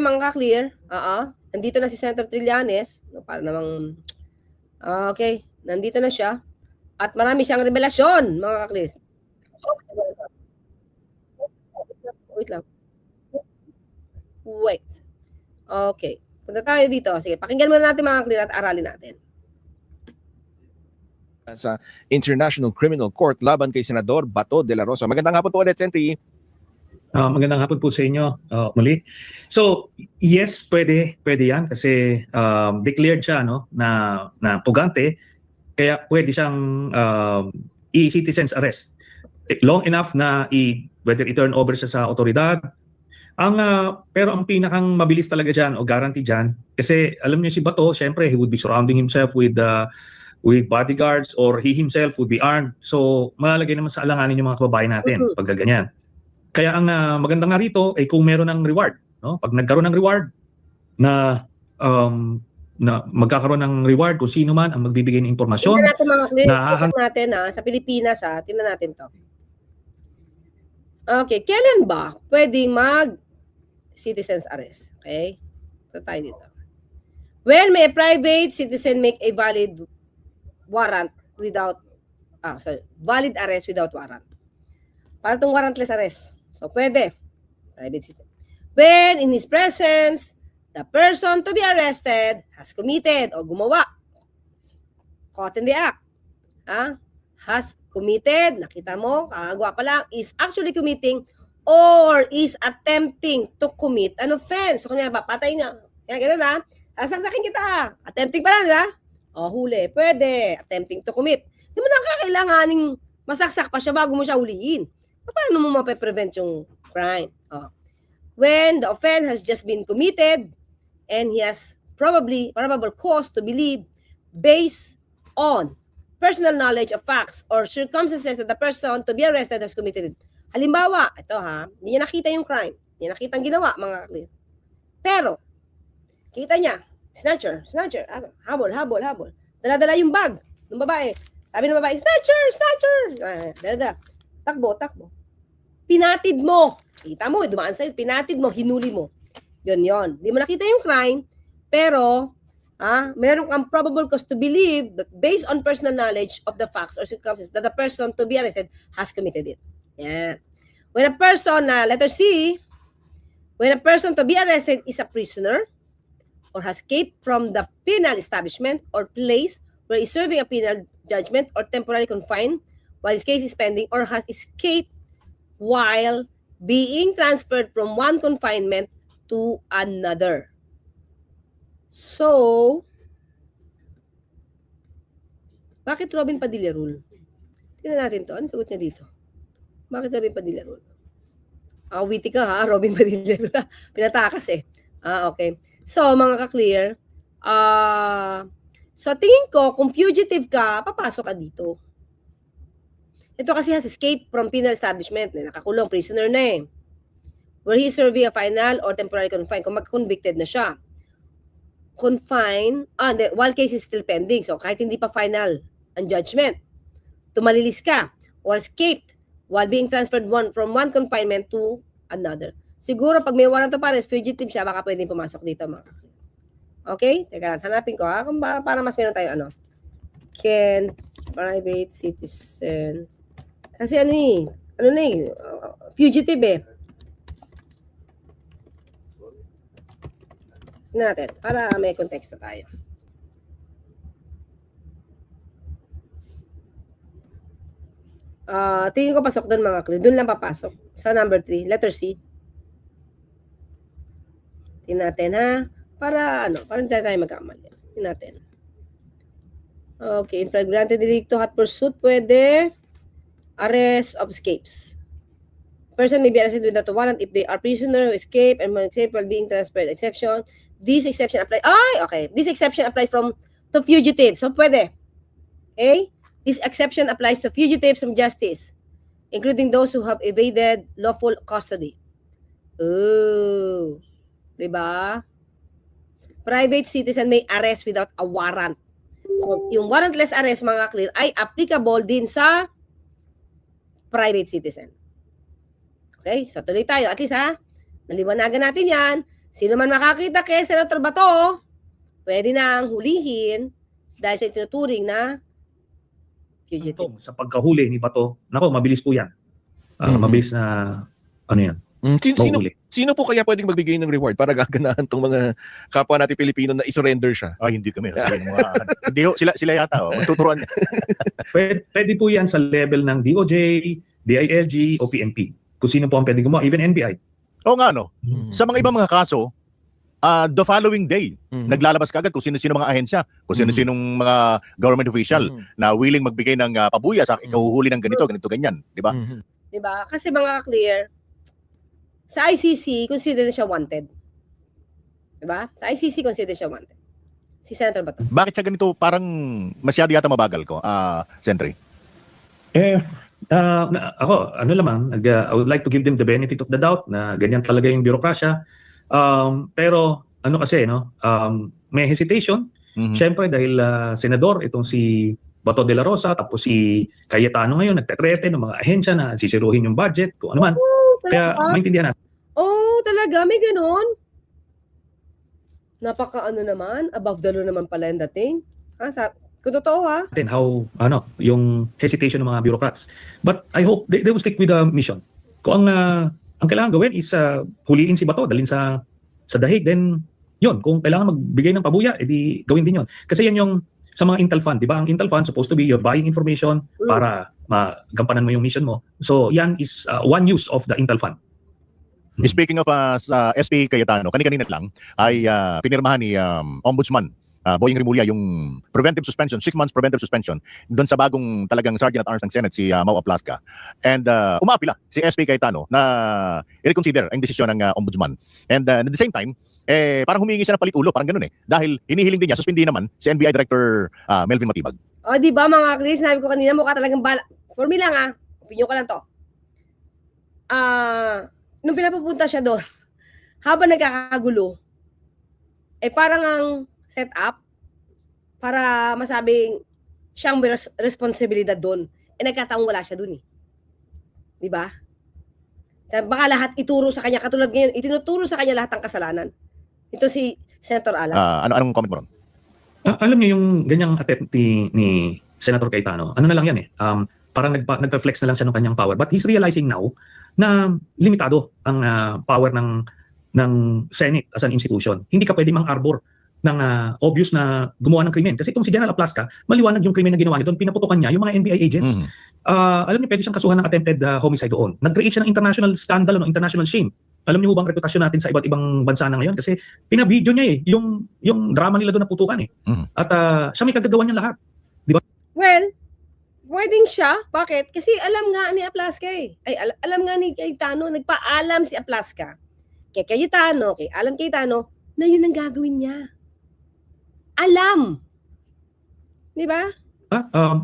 mga ka-clear. Nandito na si Senator Trillanes. No, para namang, okay, nandito na siya. At marami siyang revelasyon, mga ka-clear. Wait lang. Wait. Okay. Punta tayo dito. Sige, pakinggan muna natin mga ka-clear at aralin natin. Sa International Criminal Court laban kay Senador Bato de la Rosa. Magandang hapon po ulit, Sentry. Magandang hapon po sa inyo muli. So, yes, pwede yan kasi declared siya na pugante, kaya pwede siyang i-citizen's arrest. Long enough na whether i-turn over siya sa otoridad. Pero ang pinakang mabilis talaga diyan o guarantee diyan, kasi alam niyo si Bato, syempre he would be surrounding himself with bodyguards or he himself would be armed. So, malalagay naman sa alanganin yung mga kababayan natin pag ganyan. Kaya ang maganda nga rito ay kung meron ng reward, no? Pag nagkaroon ng reward na magkakaroon ng reward kung sino man ang magbibigay ng impormasyon. Tingnan natin mga clear natin sa Pilipinas tingnan natin 'to. Okay, kailan ba pwedeng mag-citizen's arrest? Okay? Ito tayo dito. When may a private citizen make a valid warrant without valid arrest without warrant. Para itong warrantless arrest. So, pwede. Private citizen. When in his presence, the person to be arrested has committed o gumawa. Caught in the act. Has committed, nakita mo, kagagawa pa lang, is actually committing or is attempting to commit an offense. So, kanya ba, patay niya. Yan, ganun sasaksakin kita. Attempting pa lang, di ba? Huli. Pwede. Attempting to commit. Di mo na kakailanganing masaksak pa siya bago mo siya huliin. Paano mo mape-prevent yung crime? When the offense has just been committed and he has probable cause to believe based on personal knowledge of facts or circumstances that the person to be arrested has committed. Halimbawa, ito hindi niya nakita yung crime. Hindi niya nakita ang ginawa, mga clear. Pero, kita niya, snatcher, habol. Dala-dala yung bag ng babae. Sabi ng babae, snatcher! Dala-dala. Takbo. Pinatid mo. Kita mo, dumaan sa'yo, pinatid mo, hinuli mo. Yun. Di mo nakita yung crime, pero, meron kang probable cause to believe that based on personal knowledge of the facts or circumstances that the person to be arrested has committed it. Yan. When a person, letter C, when a person to be arrested is a prisoner or has escaped from the penal establishment or place where is serving a penal judgment or temporarily confined while his case is pending or has escaped while being transferred from one confinement to another. So, bakit Robin Padilla rule? Tingnan natin to. Ano sagot niya dito? Bakit Robin Padilla rule? Witty ka Robin Padilla rule. Pinatakas okay. So, mga ka-clear, so tingin ko, kung fugitive ka, papasok ka dito. Ito kasi has escaped from penal establishment. Nakakulong, prisoner na where he serving a final or temporary confined. Kung mag-convicted na siya. Confined, while case is still pending. So, kahit hindi pa final ang judgment. Tumalilis ka or escaped while being transferred from one confinement to another. Siguro, pag may warrant of arrest, fugitive siya, baka pwedeng pumasok dito, mga. Okay? Teka lang, hanapin ko, kung para mas meron tayo, can private citizen. Kasi fugitive natin, para may konteksto tayo. Tingin ko pasok doon, mga clear. Doon lang papasok. Sa number 3, letter C. Tingnan natin, para hindi tayo magkamali. Tingnan natin. Okay, in flagrante delicto, hot pursuit, pwede. Arrest of escapes. Person may be arrested without a warrant if they are prisoner who escape and escape while being transferred. Exception. This exception applies. Okay. This exception applies to fugitives. So, pwede. Okay? This exception applies to fugitives from justice, including those who have evaded lawful custody. Diba? Private citizen may arrest without a warrant. So, yung warrantless arrest, mga clear, ay applicable din sa private citizen. Okay? So, tuloy tayo. At least, naliwanagan natin yan. Sino man makakita kay Senator Bato, pwede nang hulihin dahil siya tinuturing na fugitive. Tong, sa pagkahuli ni Bato, nako, mabilis po yan. Mabilis na, ano yan, Sino, mahuli. sino po kaya pwedeng magbigay ng reward para gaganahan tong mga kapwa natin Pilipino na isurrender siya? Hindi kami. Hindi ho, sila yata. Magtuturuan niya. Pwede po yan sa level ng DOJ, DILG, o PNP. Kung sino po ang pwede gumawa, even NBI. Oo nga, no? Sa mga ibang mga kaso, the following day, naglalabas kagad kung sino-sino mga ahensya, kung sino-sinong mga government official na willing magbigay ng pabuya sa ikahuhuli ng ganito, ganyan. Di ba? Diba? Kasi mga clear, sa ICC, consider siya wanted. Diba? Sa ICC, consider siya wanted. Si Senator Bato. Bakit siya ganito parang masyado yata mabagal ko, Sentry? Ako, ano lamang, I would like to give them the benefit of the doubt na ganyan talaga yung birokrasya. Pero, ano kasi, no? May hesitation. Siyempre, dahil senador, itong si Bato de la Rosa, tapos si Cayetano ngayon, nagtatrete ng mga ahensya na sisiruhin yung budget, kung ano man. Kaya, maintindihan natin. Talaga, may ganun. Napaka-ano naman, above the law naman pala yung dating. Kung totoo How, yung hesitation ng mga bureaucrats. But I hope they will stick with the mission. Kung ang kailangan gawin is huliin si Bato, dalhin sa dahig, then yun, kung kailangan magbigay ng pabuya, edi gawin din yun. Kasi yan yung sa mga Intel Fund, di ba? Ang Intel Fund supposed to be you're buying information para magampanan mo yung mission mo. So yan is one use of the Intel Fund. Speaking of sa SP Cayetano, kanina lang ay pinirmahan ni Ombudsman Boying Rimulya yung preventive suspension, 6 months preventive suspension doon sa bagong talagang Sergeant at Arms ng Senate si Mau Aplasca. And umaapila si SP Cayetano na i-reconsider ang desisyon ng Ombudsman. And at the same time, parang humingi siya ng palit ulo, parang ganun dahil hinihiling din niya, suspindihin naman si NBI Director Melvin Matibag. di ba mga Chris, sabi ko kanina, mukha talagang for me lang opinion ko lang to. Nung pinapupunta siya doon, habang nagkakagulo, parang ang set up para masabing siyang may responsibilidad doon. Nagkataong wala siya doon Di ba? Baka lahat ituro sa kanya, katulad ngayon, itinuturo sa kanya lahat ng kasalanan. Ito si Senator Alan. Anong comment mo ron? Alam niyo yung ganyang attempt ni Senator Cayetano, ano na lang yan parang nag-reflex na lang siya ng kanyang power. But he's realizing now na limitado ang power ng Senate as an institution. Hindi ka pwede mang-arbor ng obvious na gumawa ng krimen. Kasi itong si General Aplasca, maliwanag yung krimen na ginawa niya doon, pinaputukan niya yung mga NBI agents. Alam niyo, pwede siyang kasuhan ng attempted homicide doon. Nag-create siya ng international scandal, international shame. Alam niyo bang reputasyon natin sa iba't ibang bansa na ngayon? Kasi pinabidyo niya yung drama nila doon na putukan At siya may kagagawa niya lahat. Di ba? Well, pwedeng siya. Bakit? Kasi alam nga ni Aplasca alam nga ni Cayetano, nagpaalam si Aplasca kay Cayetano, kay Alan Cayetano, na yun ang gagawin niya. Alam. Di ba?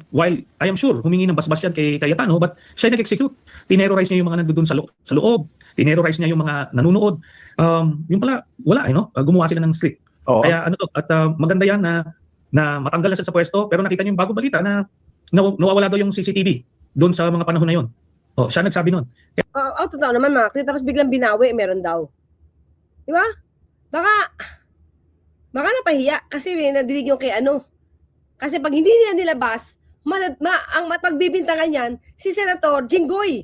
While I am sure humingi ng basbas yan kay Cayetano, but siya nag-execute. Tinerrorize niya yung mga nandoon sa loob. Tinerrorize niya yung mga nanonood. Yung pala, wala gumawa sila ng script. Kaya at maganda yan na matanggal na siya sa pwesto, pero nakita niyo yung bagong balita na nawawala daw yung CCTV doon sa mga panahon na yun. Siya nagsabi nun. Totoo naman mga Chris, tapos biglang binawi, meron daw. Di ba? Baka napahiya kasi may nadinig yung kay Kasi pag hindi niya nilabas, ang magbibintangan niyan, si Senator Jinggoy.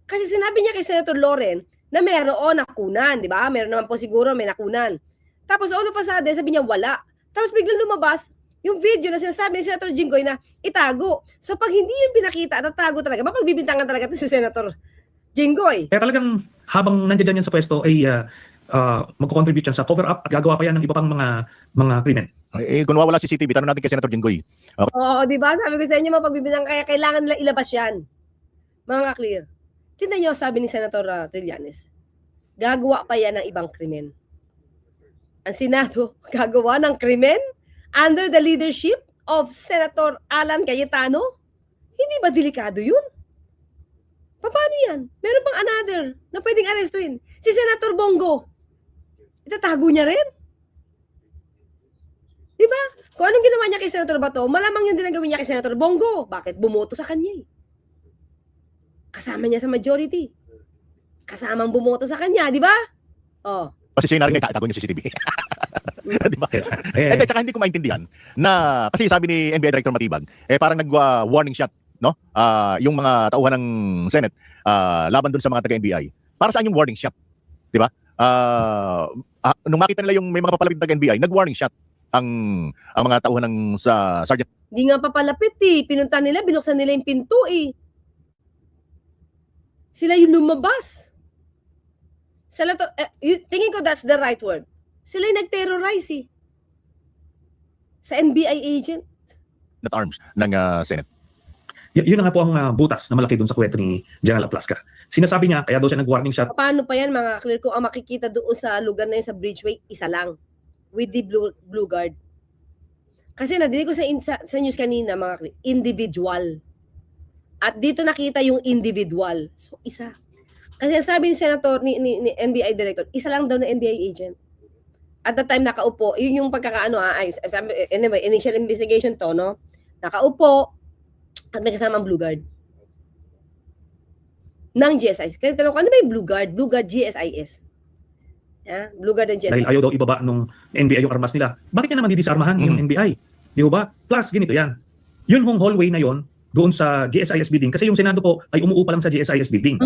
Kasi sinabi niya kay Senator Loren na meron nakunan, di ba? Meron naman po siguro may nakunan. Tapos all of a sudden, sabi niya wala. Tapos biglang lumabas yung video na sinasabi ni Senator Jinggoy na itago. So pag hindi yung pinakita at tago talaga, mapagbibintangan talaga ito si Senator Jinggoy. Kaya talagang habang nandiyan yan sa pwesto ay magko-contribute yan sa cover-up at gagawa pa yan ng iba pang mga krimen. Kung wala CCTV, tanong natin kay Senator Jinggoy. Oo, di ba? Sabi ko sa inyo, mapagbibintangan, kaya kailangan nila ilabas yan. Mga clear. Tingnan niyo, sabi ni Senator Trillanes, gagawa pa yan ng ibang krimen. Ang Senado, gagawa ng krimen under the leadership of Senator Alan Cayetano? Hindi ba delikado yun? Paano yan? Meron pang another na pwedeng arestuin. Si Senator Bongo. Itatago niya rin? Di ba? Kung anong ginawa niya kay Senator Bato, malamang yun din ang gawin niya kay Senator Bongo. Bakit? Bumoto sa kanya Kasama niya sa majority. Kasamang bumoto sa kanya, di ba? Kasi siya yung narinig, itago niyo CCTV. Di ba? Eh, Tsaka hindi ko maintindihan na, kasi sabi ni NBI Director Matibag, parang nag-warning shot, no? Yung mga tauhan ng Senate laban dun sa mga taga-NBI. Para saan yung warning shot? Di ba? Nung makita nila yung may mga papalapit na NBI, nag-warning shot ang mga tauhan ng sa Sergeant. Hindi nga papalapit eh. Pinunta nila, binuksan nila yung pinto eh. Sila yung lumabas. Tingin ko that's the right word. Sila yung nag-terrorize eh. Sa NBI agent. at arms ng Senate. Yun na nga po ang butas na malaki doon sa kwento ni General Aplasca. Sinasabi niya, kaya daw siya nag-warning shot. Paano pa yan mga clear ko? Ang makikita doon sa lugar na yun sa Bridgeway, isa lang. With the blue guard. Kasi nadinig ko sa news kanina mga clear, individual. At dito nakita yung individual. So isa. Kasi sabi ni Senator, ni NBI Director, isa lang daw na NBI agent. At the time nakaupo, yun yung pagkakaano, anyway, initial investigation to, no? Nakaupo, at may kasamang blue guard. Ng GSIS. Kasi tanong ko, ano ba yung blue guard? Blue guard GSIS. Yeah? Blue guard ng GSIS. Dahil ayaw daw ibaba nung NBI yung armas nila. Bakit niya naman didisarmahan yung NBI? Di ba? Plus, ganito yan. Yun hong hallway na yon doon sa GSIS building. Kasi yung Senado po ay umuupa lang sa GSIS building.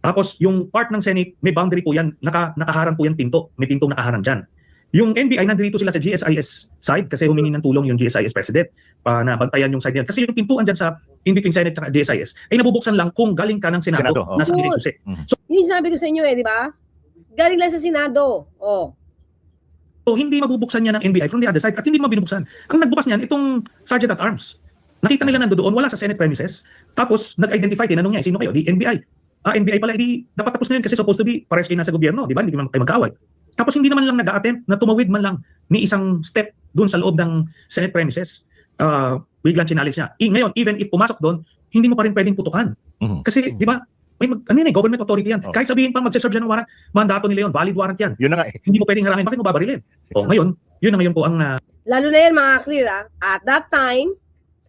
Tapos yung part ng Senate, may boundary po yan. Nakaharang po yan pinto. May pintong nakaharang dyan. Yung NBI, nandito sila sa GSIS side kasi humingi ng tulong yung GSIS President na bantayan yung side niyan. Kasi yung pintuan dyan sa in-between Senate at GSIS ay nabubuksan lang kung galing ka ng Senado, nasa nila yung susi. So, yung sabi ko sa inyo di ba? Galing lang sa Senado. So, hindi mabubuksan niya ng NBI from the other side at hindi mo binubuksan. Ang nagbukas niyan, itong Sergeant at Arms. Nakita nila nandoon, wala sa Senate premises. Tapos, nag-identify, tinanong niya, sino kayo? Di NBI. NBI pala, di dapat tapos na yun kasi supposed to be pares kayo nasa gobyerno. Di ba? Hindi naman kayo magkaaway. Tapos hindi naman lang nag-attempt na tumawid man lang ni isang step doon sa loob ng Senate premises. Biglang chinalis niya. Ngayon, even if pumasok doon, hindi mo pa rin pwedeng putukan. Kasi, di ba, may government authority yan. Kahit sabihin pa magsiserve siya ng warrant, mandato nila yun, valid warrant yan. Yun na nga eh. Hindi mo pwedeng harangin. Bakit mo babarilin? Ngayon, yun na ngayon po ang... Lalo na yan mga clear at that time,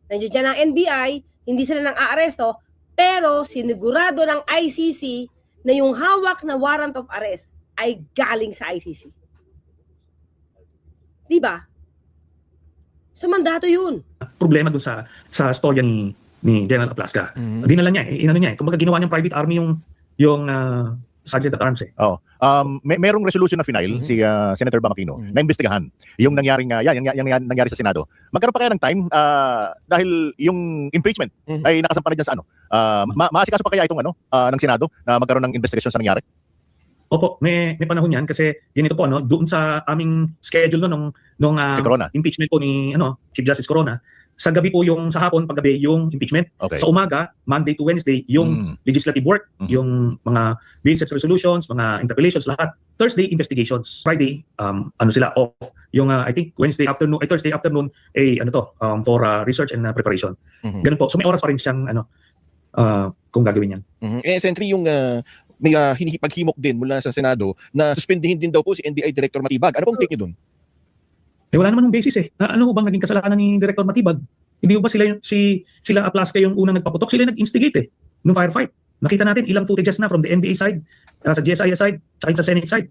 nandiyan dyan ang NBI, hindi sila nang aaresto, pero sinigurado ng ICC na yung hawak na warrant of arrest ay galing sa ICC. Diba? So mandato yun. Problema dun sa storya ni General Aplasca. Dinala niya, inano niya. Kumbaga ginawa niyang private army yung Sergeant at Arms Oo. Merong resolution na final si Senator Bam Aquino na imbestigahan yung nangyaring yung nangyari sa Senado. Magkaroon pa kaya ng time dahil yung impeachment ay nakasampa na diyan sa ano. Maasikaso pa kaya itong ng Senado na magkaroon ng investigation sa nangyari? Opo, may panahon yan kasi ganito po doon sa aming schedule nung impeachment po ni Chief Justice Corona. Sa gabi po sa hapon, paggabi yung impeachment. Okay. Sa umaga, Monday to Wednesday, yung legislative work, yung mga bills and resolutions, mga interpellations, lahat. Thursday, investigations. Friday, sila off. Yung I think Thursday afternoon, for research and preparation. Ganun po. So may oras pa rin siyang kung gagawin yan. Sentry, yung may paghimok din mula sa Senado na suspindihin din daw po si NBI Director Matibag. Ano pong take niyo doon? Wala naman ng basis eh. Ano bang naging kasalanan ni Director Matibag? Hindi ba sila Aplasca yung unang nagpaputok? Sila nag-instigate eh, nung firefight. Nakita natin ilang footages na from the NBA side, sa GSIS side, tsaka sa Senate side.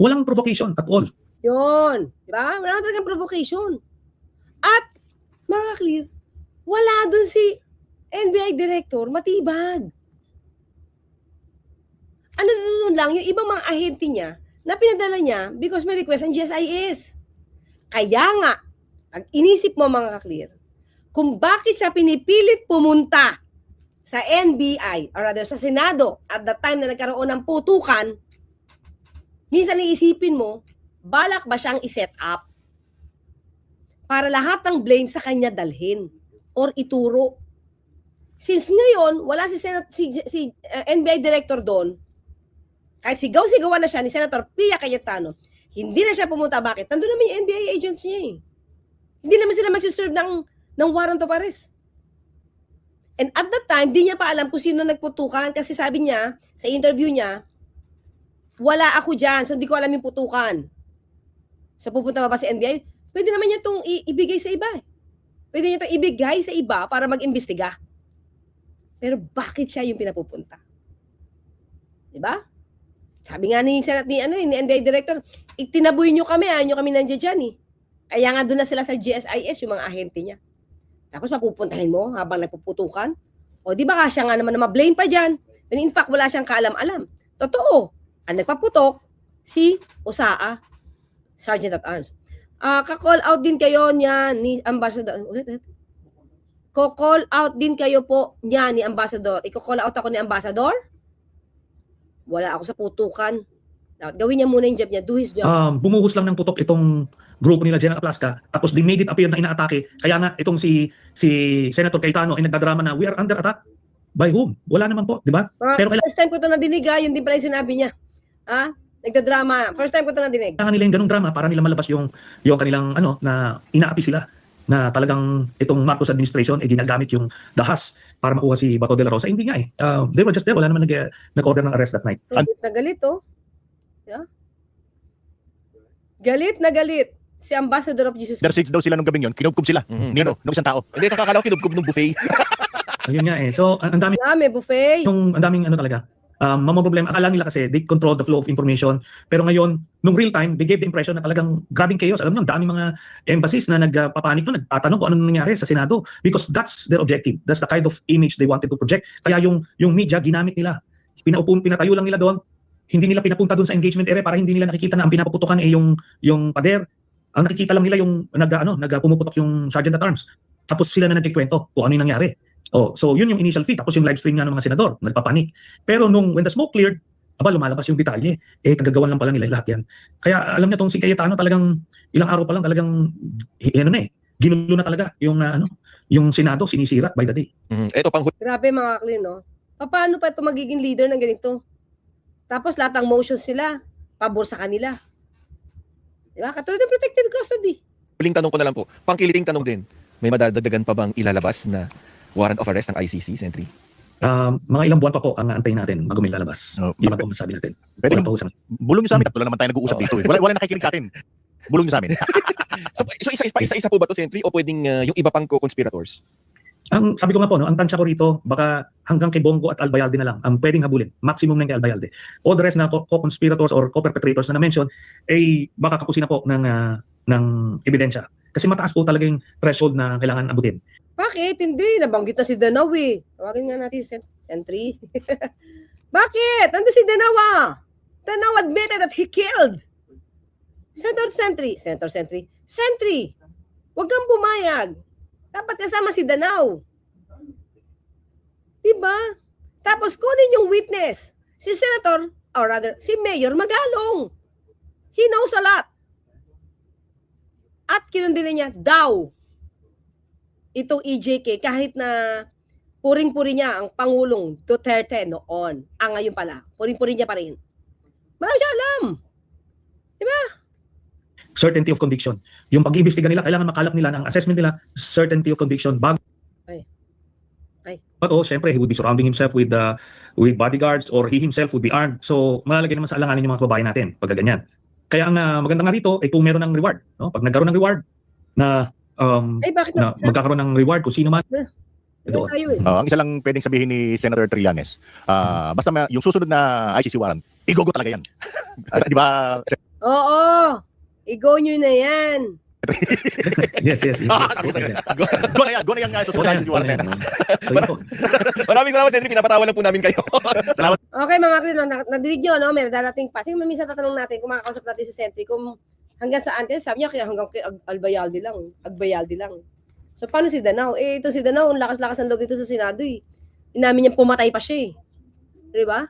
Walang provocation at all. Yun. Diba? Wala talagang provocation. At, mga clear, wala dun si NBI Director Matibag. Ano doon lang, yung ibang mga ahente niya na pinadala niya because may request ang GSIS. Kaya nga, pag inisip mo mga clear, kung bakit siya pinipilit pumunta sa NBI or rather sa Senado at the time na nagkaroon ng putukan, minsan iisipin mo, balak ba siyang iset up para lahat ng blame sa kanya dalhin or ituro. Since ngayon, wala si NBI Director doon, kahit sigaw-sigawan na siya ni Senator Pia Cayetano, hindi na siya pumunta. Bakit? Nandun naman yung NBI agents niya eh. Hindi naman sila magsiserve ng warrant of arrest. And at that time, di niya pa alam kung sino nagputukan kasi sabi niya, sa interview niya, wala ako dyan, so hindi ko alam yung putukan. So pupunta ba si NBI? Pwede naman niya itong ibigay sa iba. Pwede niya itong ibigay sa iba para mag-imbestiga. Pero bakit siya yung pinapupunta? Diba? Sabi nga ni Senate ni NBI director, itinaboy nyo kami, ayaw nyo kami nandiyan dyan eh. Kaya nga doon na sila sa GSIS, yung mga ahente niya. Tapos mapupuntahin mo habang nagpuputukan. O di ba siya nga naman na ma-blame pa dyan? When in fact, wala siyang kaalam-alam. Totoo, ang nagpaputok, si Osaa, Sergeant at Arms. Ka-call out din kayo niya ni Ambassador. Ko-call out din kayo po niya ni Ambassador. Iko-call out ako ni Ambassador? Wala ako sa putukan. Gawin niya muna yung job niya. Do his job. Bumuhos lang ng putok itong grupo nila General Aplaska, tapos they made it appear na inaatake. Kaya nga itong si Senator Cayetano ay nagdadrama na we are under attack. By whom? Wala naman po, di ba? Pero First time ko ito nadinig, yun din pala yung sinabi niya. Nagdadrama. First time ko ito nadinig. kailangan nila yung ganung drama para nila malabas yung kanilang na inaapi sila na talagang itong Marcos administration ay ginagamit yung dahas para makuha si Bato de la Rosa. Hindi nga eh. They were just there. Wala naman nag-order ng arrest that night. Galit na galit, oh. Yeah? Galit na galit si Ambassador of Jesus. There's 6 daw sila nung gabing yun, kinubkob sila. Nino, nung isang tao. Hindi, nakakalaw kinubkob ng buffet. Ayun nga eh. So, ang dami May buffet. ang daming talaga. Problema. Akala nila kasi they control the flow of information. Pero ngayon, nung real time, they gave the impression na talagang grabing chaos. Alam nyo, ang daming mga embassies na nagpapanik doon, nagtatanong kung anong nangyari sa Senado. Because that's their objective. That's the kind of image they wanted to project. Kaya yung media, ginamit nila. Pinatayo lang nila doon. Hindi nila pinapunta doon sa engagement area para hindi nila nakikita na ang pinapuputukan ay yung pader. Ang nakikita lang nila yung pumuputok yung Sergeant at Arms. Tapos sila na nagkikwento kung ano yung nangyari. So yun yung initial feed. Tapos yung live stream nga ng mga senador, nagpapanik. Pero when the smoke cleared, lumalabas yung detalye. Kagagawan lang pala nila lahat yan. Kaya alam niya tong si Cayetano talagang ilang araw pa lang talagang ginulo na talaga yung Senado, sinisira by the day. Ito pang Grabe mga clean, no? Paano pa ito magiging leader ng ganito? Tapos lahat ng motions sila, pabor sa kanila. Diba? Katulad ng protected custody. huling tanong ko na lang po. Pangkiliting tanong din. May madadagdagan pa bang ilalabas na warrant of arrest ng ICC, Sentry? Mga ilang buwan pa po ang aantay natin bago may lalabas. Yun lang po masabi natin. Pwede, Wala pa ho sa bulong nyo sa amin. Tatlo lang naman tayo nag-uusap dito. Wala nakikinig sa atin. Bulong nyo sa amin. So isa-isa po ba to, Sentry? O pwedeng yung iba pang co-conspirators? Ang sabi ko nga po, ang tansya ko rito, baka hanggang kay Bongo at Albayalde na lang ang pwedeng habulin. Maximum na kay Albayalde. All the rest na co-conspirators or co-perpetrators na na-mention, baka kapusin na po ng ebidensya. Kasi mataas po talaga yung threshold na kailangan abutin. Bakit? Hindi. Nabanggit na si Danao eh. Tawagin nga natin Sentry. Bakit? Ando si Danao. Danao admitted that he killed. Senator Sentry. Huwag kang pumayag. Dapat kasama si Danao. Diba? Tapos kunin yung witness. Si Senator, or rather, si Mayor Magalong. He knows a lot. At kinundin niya daw itong EJK kahit na puring-puri niya ang Pangulong Duterte noon. Ngayon pala, puring-puri niya pa rin. Marami siya alam. Diba? Certainty of conviction. Yung pag-iimbestiga nila, kailangan makalap nila ng assessment nila, certainty of conviction bago. Ay. But syempre, he would be surrounding himself with bodyguards or he himself would be armed. So, malalagay naman sa alanganin yung mga kababayan natin pag ganyan. Kaya ang maganda nga rito ay kung meron ng reward. No? Pag nagkaroon ng reward na Bakit na magkakaroon ng reward kung sino man. Tayo eh. Ang isa lang pwedeng sabihin ni Senator Trillanes, basta yung susunod na ICC warrant, igogo talaga yan. Di ba? Oo. I-go nyo na yan. Yes. Go na yan nga susunod na ICC warrant. So, yun po. Maraming salamat, Sentry. Pinapatawa lang po namin kayo. Salamat. Okay mga krino, nadinig nyo, no? May darating pa. Sige, minsan tatanong natin kung makakausap natin si Sentry, kung hanggang saan. Kasi sabi niya, kaya hanggang kay Agbayalde lang. So, paano si Danao? Ito si Danao, ang lakas-lakas ng loob dito sa Senado eh. Inamin niya pumatay pa siya eh. Di ba?